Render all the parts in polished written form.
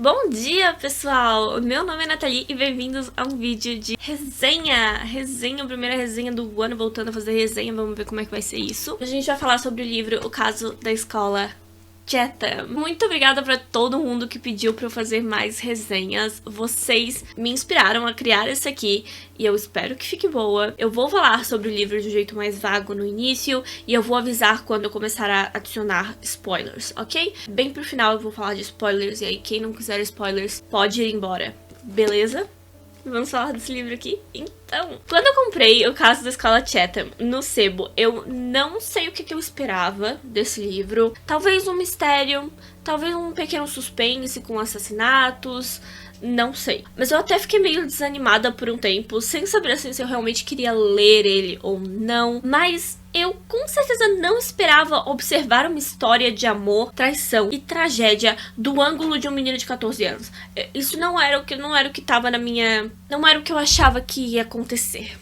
Bom dia, pessoal! Meu nome é Nathalie e bem-vindos a um vídeo de resenha, primeira resenha do ano, voltando a fazer resenha, vamos ver como é que vai ser isso. A gente vai falar sobre o livro O Caso da Escola Chatham. Muito obrigada pra todo mundo que pediu pra eu fazer mais resenhas. Vocês me inspiraram a criar esse aqui e eu espero que fique boa. Eu vou falar sobre o livro de um jeito mais vago no início e eu vou avisar quando eu começar a adicionar spoilers, ok? Bem pro final eu vou falar de spoilers e aí quem não quiser spoilers pode ir embora, beleza? Vamos falar desse livro aqui? Então, quando eu comprei O Caso da Escola Chatham no sebo, eu não sei o que eu esperava desse livro. Talvez um mistério, talvez um pequeno suspense com assassinatos, não sei. Mas eu até fiquei meio desanimada por um tempo, sem saber assim se eu realmente queria ler ele ou não. Mas eu com certeza não esperava observar uma história de amor, traição e tragédia do ângulo de um menino de 14 anos. Isso não era o que tava na minha... Não era o que eu achava que ia acontecer.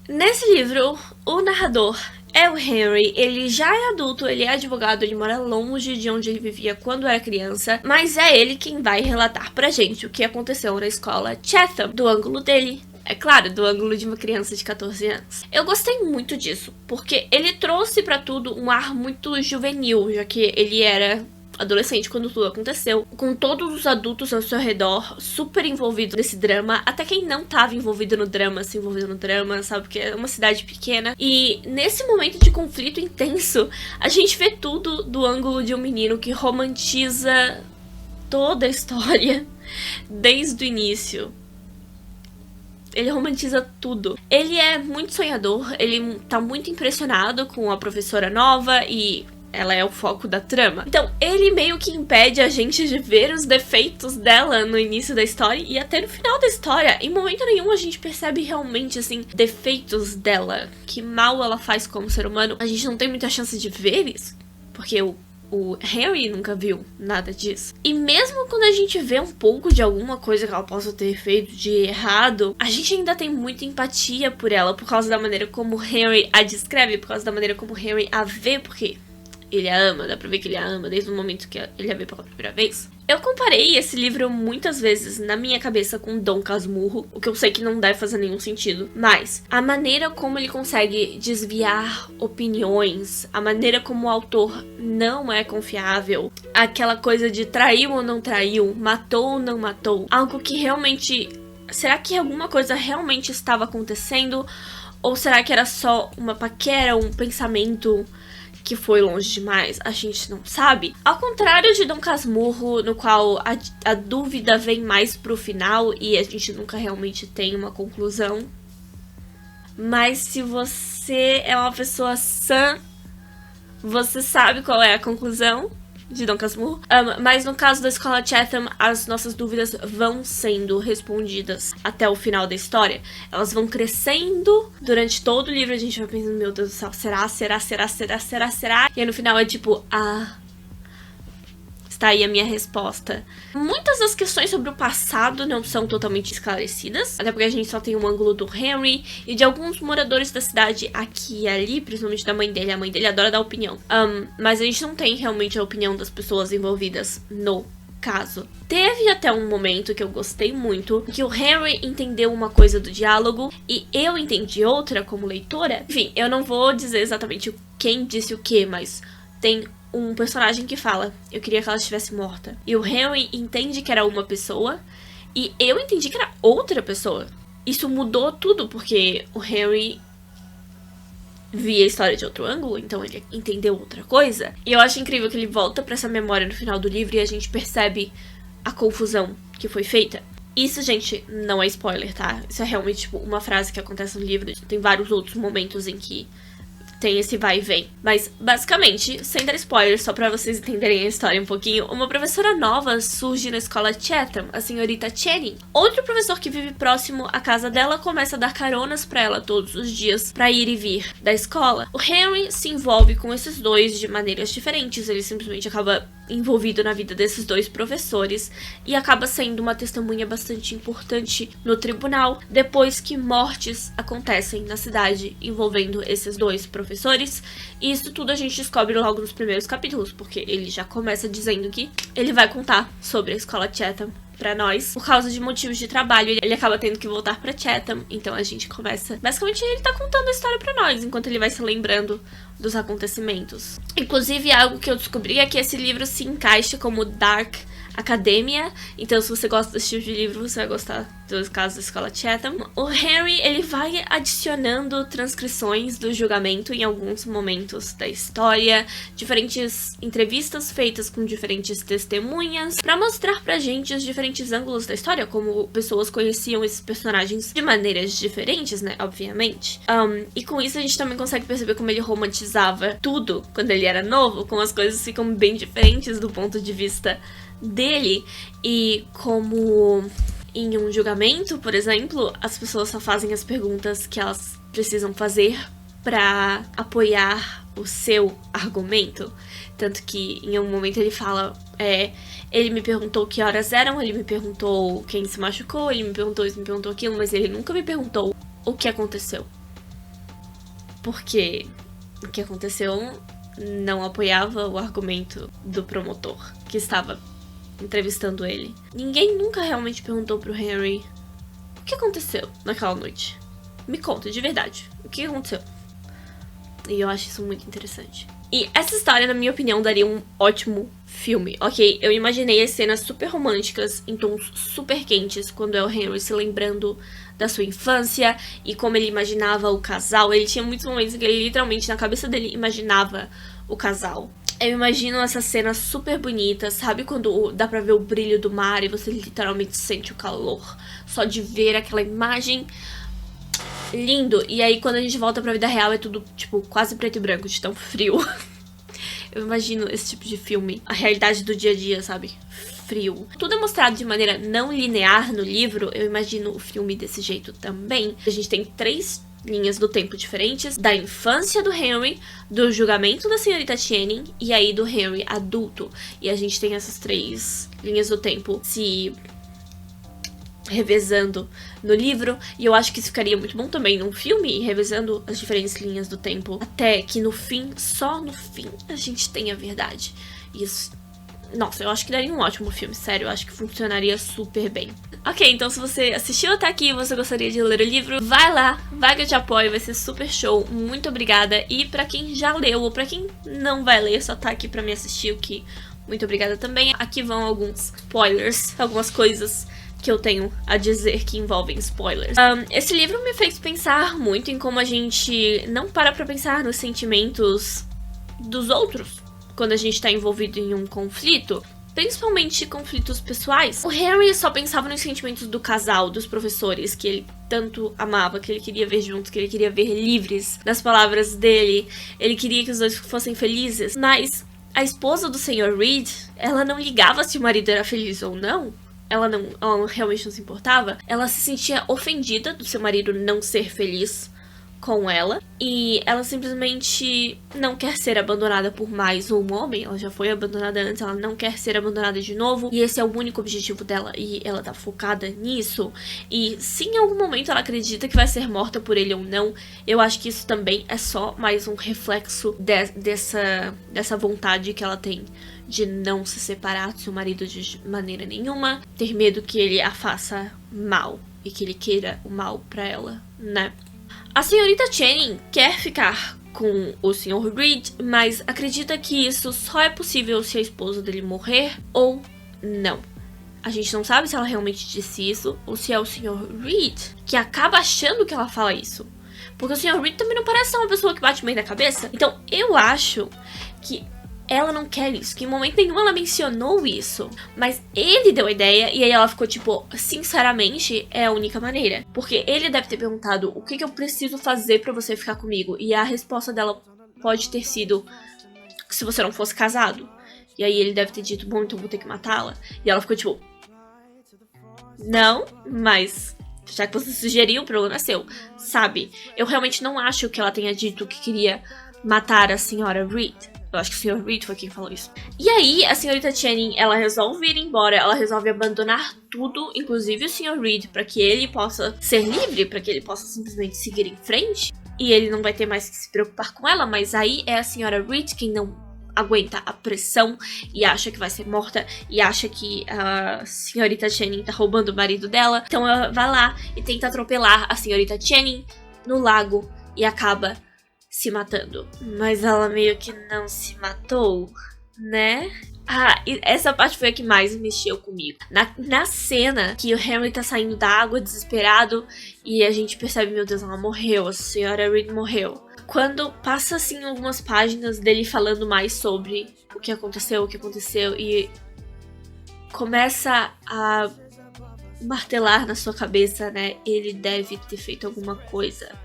Nesse livro, o narrador é o Henry. Ele já é adulto, ele é advogado, ele mora longe de onde ele vivia quando era criança, mas é ele quem vai relatar pra gente o que aconteceu na escola Chatham, do ângulo dele. É claro, do ângulo de uma criança de 14 anos. Eu gostei muito disso, porque ele trouxe pra tudo um ar muito juvenil, já que ele era adolescente quando tudo aconteceu, com todos os adultos ao seu redor super envolvidos nesse drama, até quem não tava envolvido no drama, se envolvendo no drama, sabe, porque é uma cidade pequena. E nesse momento de conflito intenso, a gente vê tudo do ângulo de um menino que romantiza toda a história desde o início. Ele romantiza tudo. Ele é muito sonhador, ele tá muito impressionado com a professora nova e ela é o foco da trama. Então, ele meio que impede a gente de ver os defeitos dela no início da história e até no final da história. Em momento nenhum a gente percebe realmente, assim, defeitos dela. Que mal ela faz como ser humano. A gente não tem muita chance de ver isso, porque o Harry nunca viu nada disso. E mesmo quando a gente vê um pouco de alguma coisa que ela possa ter feito de errado, a gente ainda tem muita empatia por ela, por causa da maneira como o Harry a descreve, por causa da maneira como o Harry a vê, porque ele a ama, dá pra ver que ele a ama desde o momento que ele a vê pela primeira vez. Eu comparei esse livro muitas vezes na minha cabeça com Dom Casmurro, o que eu sei que não deve fazer nenhum sentido, mas a maneira como ele consegue desviar opiniões, a maneira como o autor não é confiável, aquela coisa de traiu ou não traiu, matou ou não matou, algo que realmente... Será que alguma coisa realmente estava acontecendo? Ou será que era só uma paquera, um pensamento que foi longe demais? A gente não sabe. Ao contrário de Dom Casmurro, no qual a dúvida vem mais pro final e a gente nunca realmente tem uma conclusão. Mas se você é uma pessoa sã, você sabe qual é a conclusão de Dom Casmurro. Mas no caso da Escola Chatham, as nossas dúvidas vão sendo respondidas até o final da história. Elas vão crescendo durante todo o livro, a gente vai pensando, meu Deus do céu, será? E aí no final é tipo, está aí a minha resposta. Muitas das questões sobre o passado não são totalmente esclarecidas, até porque a gente só tem um ângulo do Henry e de alguns moradores da cidade aqui e ali, principalmente da mãe dele. A mãe dele adora dar opinião. Mas a gente não tem realmente a opinião das pessoas envolvidas no caso. Teve até um momento que eu gostei muito, que o Henry entendeu uma coisa do diálogo e eu entendi outra como leitora. Enfim, eu não vou dizer exatamente quem disse o que, mas tem um personagem que fala, eu queria que ela estivesse morta. E o Henry entende que era uma pessoa e eu entendi que era outra pessoa. Isso mudou tudo, porque o Henry via a história de outro ângulo, então ele entendeu outra coisa. E eu acho incrível que ele volta pra essa memória no final do livro e a gente percebe a confusão que foi feita. Isso, gente, não é spoiler, tá? Isso é realmente, tipo, uma frase que acontece no livro. Tem vários outros momentos em que tem esse vai e vem. Mas, basicamente, sem dar spoiler, só pra vocês entenderem a história um pouquinho, uma professora nova surge na escola Chatham, a senhorita Channing. Outro professor que vive próximo à casa dela começa a dar caronas pra ela todos os dias pra ir e vir da escola. O Henry se envolve com esses dois de maneiras diferentes, ele simplesmente acaba envolvido na vida desses dois professores e acaba sendo uma testemunha bastante importante no tribunal depois que mortes acontecem na cidade envolvendo esses dois professores. E isso tudo a gente descobre logo nos primeiros capítulos, porque ele já começa dizendo que ele vai contar sobre a escola Chatham pra nós. Por causa de motivos de trabalho, ele acaba tendo que voltar pra Chatham. Então a gente começa... Basicamente, ele tá contando a história pra nós, enquanto ele vai se lembrando dos acontecimentos. Inclusive, algo que eu descobri é que esse livro se encaixa como Dark Academia. Então, se você gosta desse tipo de livro, você vai gostar dos casos da escola Chatham. O Henry, ele vai adicionando transcrições do julgamento em alguns momentos da história, diferentes entrevistas feitas com diferentes testemunhas, pra mostrar pra gente os diferentes ângulos da história, como pessoas conheciam esses personagens de maneiras diferentes, né, obviamente. E com isso a gente também consegue perceber como ele romantizava tudo quando ele era novo, como as coisas ficam bem diferentes do ponto de vista dele, e como em um julgamento, por exemplo, as pessoas só fazem as perguntas que elas precisam fazer pra apoiar o seu argumento. Tanto que em um momento ele fala, ele me perguntou que horas eram, ele me perguntou quem se machucou, ele me perguntou isso, me perguntou aquilo, mas ele nunca me perguntou o que aconteceu. Porque o que aconteceu não apoiava o argumento do promotor que estava entrevistando ele. Ninguém nunca realmente perguntou pro Henry o que aconteceu naquela noite. Me conta, de verdade, o que aconteceu? E eu acho isso muito interessante. E essa história, na minha opinião, daria um ótimo filme. Ok, eu imaginei as cenas super românticas em tons super quentes, quando é o Henry se lembrando da sua infância e como ele imaginava o casal. Ele tinha muitos momentos em que ele literalmente, na cabeça dele, imaginava o casal. Eu imagino essa cena super bonita, sabe quando dá pra ver o brilho do mar e você literalmente sente o calor só de ver aquela imagem? Lindo. E aí quando a gente volta pra vida real é tudo, tipo, quase preto e branco, de tão frio. Eu imagino esse tipo de filme, a realidade do dia a dia, sabe? Frio. Tudo é mostrado de maneira não linear no livro, eu imagino o filme desse jeito também. A gente tem 3 linhas do tempo diferentes, da infância do Henry, do julgamento da senhorita Channing e aí do Henry adulto. E a gente tem essas 3 linhas do tempo se revezando no livro, e eu acho que isso ficaria muito bom também num filme, revezando as diferentes linhas do tempo, até que no fim, só no fim, a gente tenha a verdade. Isso, nossa, eu acho que daria um ótimo filme, sério, eu acho que funcionaria super bem. Ok, então se você assistiu até aqui e você gostaria de ler o livro, vai lá, vai que eu te apoio, vai ser super show, muito obrigada. E pra quem já leu, ou pra quem não vai ler, só tá aqui pra me assistir, o que muito obrigada também. Aqui vão alguns spoilers, algumas coisas que eu tenho a dizer que envolvem spoilers. Esse livro me fez pensar muito em como a gente não para pra pensar nos sentimentos dos outros quando a gente tá envolvido em um conflito, principalmente conflitos pessoais. O Harry só pensava nos sentimentos do casal, dos professores, que ele tanto amava, que ele queria ver juntos, que ele queria ver livres. Nas palavras dele, ele queria que os dois fossem felizes. Mas a esposa do Sr. Reed, ela não ligava se o marido era feliz ou não. Ela realmente não se importava. Ela se sentia ofendida do seu marido não ser feliz com ela. E ela simplesmente não quer ser abandonada por mais um homem. Ela já foi abandonada antes, ela não quer ser abandonada de novo. E esse é o único objetivo dela. E ela tá focada nisso. E se em algum momento ela acredita que vai ser morta por ele ou não, eu acho que isso também é só mais um reflexo dessa vontade que ela tem de não se separar do seu marido de maneira nenhuma, ter medo que ele a faça mal e que ele queira o mal pra ela, né? A senhorita Channing quer ficar com o Sr. Reed, mas acredita que isso só é possível se a esposa dele morrer ou não. A gente não sabe se ela realmente disse isso ou se é o Sr. Reed que acaba achando que ela fala isso. Porque o Sr. Reed também não parece ser uma pessoa que bate bem na cabeça. Então eu acho que ela não quer isso, que em momento nenhum ela mencionou isso. Mas ele deu a ideia e aí ela ficou tipo, sinceramente, é a única maneira. Porque ele deve ter perguntado, o que eu preciso fazer pra você ficar comigo? E a resposta dela pode ter sido, se você não fosse casado. E aí ele deve ter dito, bom, então vou ter que matá-la. E ela ficou tipo, não, mas já que você sugeriu, o problema é seu. Sabe, eu realmente não acho que ela tenha dito que queria matar a senhora Reed. Eu acho que o Sr. Reed foi quem falou isso. E aí, a senhorita Channing, ela resolve ir embora, ela resolve abandonar tudo, inclusive o Sr. Reed, pra que ele possa ser livre, pra que ele possa simplesmente seguir em frente. E ele não vai ter mais que se preocupar com ela, mas aí é a senhora Reed quem não aguenta a pressão e acha que vai ser morta e acha que a senhorita Channing tá roubando o marido dela. Então ela vai lá e tenta atropelar a senhorita Channing no lago e acaba se matando. Mas ela meio que não se matou, né? Ah, e essa parte foi a que mais mexeu comigo. Na cena que o Henry tá saindo da água desesperado e a gente percebe, meu Deus, ela morreu, a senhora Reed morreu. Quando passa, assim, algumas páginas dele falando mais sobre o que aconteceu e começa a martelar na sua cabeça, né? Ele deve ter feito alguma coisa.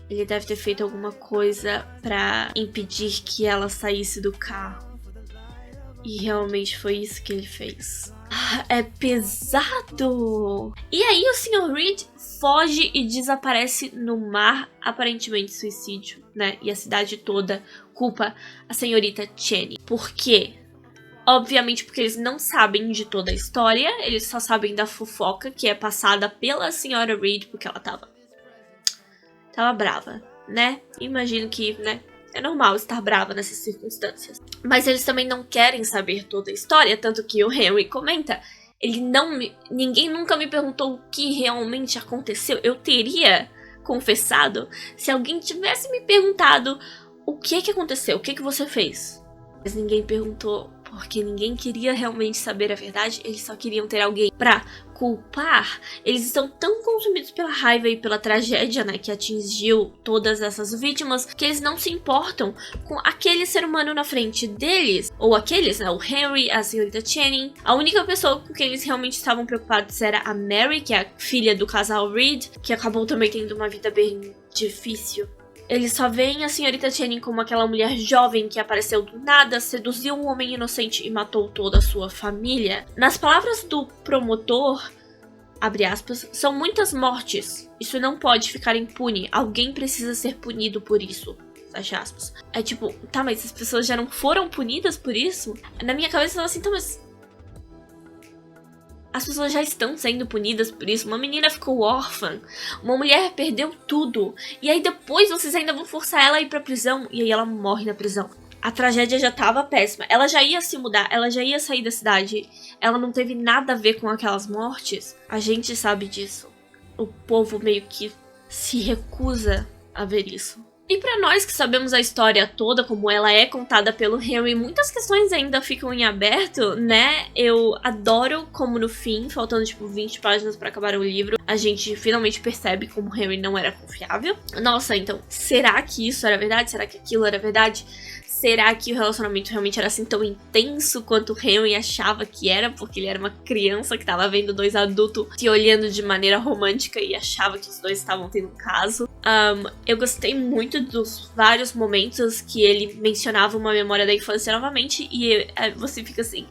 Ele deve ter feito alguma coisa pra impedir que ela saísse do carro. E realmente foi isso que ele fez. É pesado! E aí o Sr. Reed foge e desaparece no mar, aparentemente suicídio, né? E a cidade toda culpa a senhorita Channing. Por quê? Obviamente porque eles não sabem de toda a história, eles só sabem da fofoca que é passada pela senhora Reed, porque ela tava brava, né? Imagino que, né? É normal estar brava nessas circunstâncias. Mas eles também não querem saber toda a história, tanto que o Henry comenta. Ninguém nunca me perguntou o que realmente aconteceu. Eu teria confessado se alguém tivesse me perguntado o que aconteceu, o que você fez. Mas ninguém perguntou porque ninguém queria realmente saber a verdade, eles só queriam ter alguém pra culpar. Eles estão tão consumidos pela raiva e pela tragédia, né, que atingiu todas essas vítimas, que eles não se importam com aquele ser humano na frente deles, ou aqueles, né, o Henry, a senhorita Channing. A única pessoa com quem eles realmente estavam preocupados era a Mary, que é a filha do casal Reed, que acabou também tendo uma vida bem difícil. Eles só veem a senhorita Channing como aquela mulher jovem que apareceu do nada, seduziu um homem inocente e matou toda a sua família. Nas palavras do promotor, abre aspas, são muitas mortes. Isso não pode ficar impune. Alguém precisa ser punido por isso. Fecha aspas. É tipo, tá, mas as pessoas já não foram punidas por isso? Na minha cabeça eu tava assim, tá, mas as pessoas já estão sendo punidas por isso. Uma menina ficou órfã. Uma mulher perdeu tudo. E aí depois vocês ainda vão forçar ela a ir pra prisão. E aí ela morre na prisão. A tragédia já tava péssima. Ela já ia se mudar. Ela já ia sair da cidade. Ela não teve nada a ver com aquelas mortes. A gente sabe disso. O povo meio que se recusa a ver isso. E pra nós que sabemos a história toda, como ela é contada pelo Henry, muitas questões ainda ficam em aberto, né? Eu adoro como no fim, faltando tipo 20 páginas pra acabar o livro, a gente finalmente percebe como o Henry não era confiável. Nossa, então, será que isso era verdade? Será que aquilo era verdade? Será que o relacionamento realmente era assim tão intenso quanto o Henry achava que era? Porque ele era uma criança que tava vendo dois adultos se olhando de maneira romântica e achava que os dois estavam tendo um caso. Eu gostei muito dos vários momentos que ele mencionava uma memória da infância novamente e você fica assim,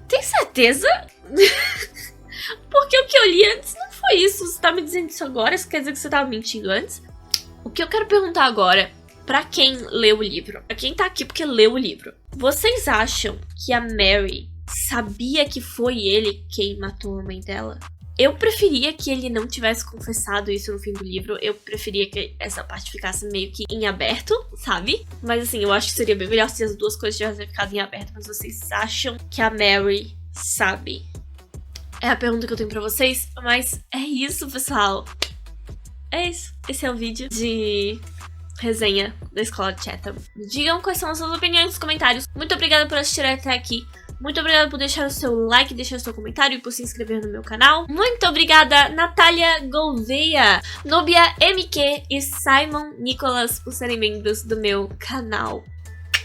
tem certeza? Porque o que eu li antes não foi isso. Você tá me dizendo isso agora? Isso quer dizer que você tava mentindo antes? O que eu quero perguntar agora, pra quem leu o livro, pra quem tá aqui porque leu o livro, vocês acham que a Mary sabia que foi ele quem matou a mãe dela? Eu preferia que ele não tivesse confessado isso no fim do livro. Eu preferia que essa parte ficasse meio que em aberto, sabe? Mas assim, eu acho que seria bem melhor se as duas coisas tivessem ficado em aberto. Mas vocês acham que a Mary sabe? É a pergunta que eu tenho pra vocês. Mas é isso, pessoal. É isso. Esse é o vídeo de resenha da Escola de Chatham. Digam quais são as suas opiniões nos comentários. Muito obrigada por assistir até aqui. Muito obrigada por deixar o seu like, deixar o seu comentário e por se inscrever no meu canal. Muito obrigada, Natália Gouveia, Nubia MQ e Simon Nicholas por serem membros do meu canal.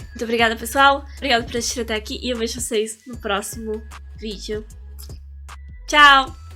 Muito obrigada, pessoal. Obrigada por assistir até aqui e eu vejo vocês no próximo vídeo. Tchau!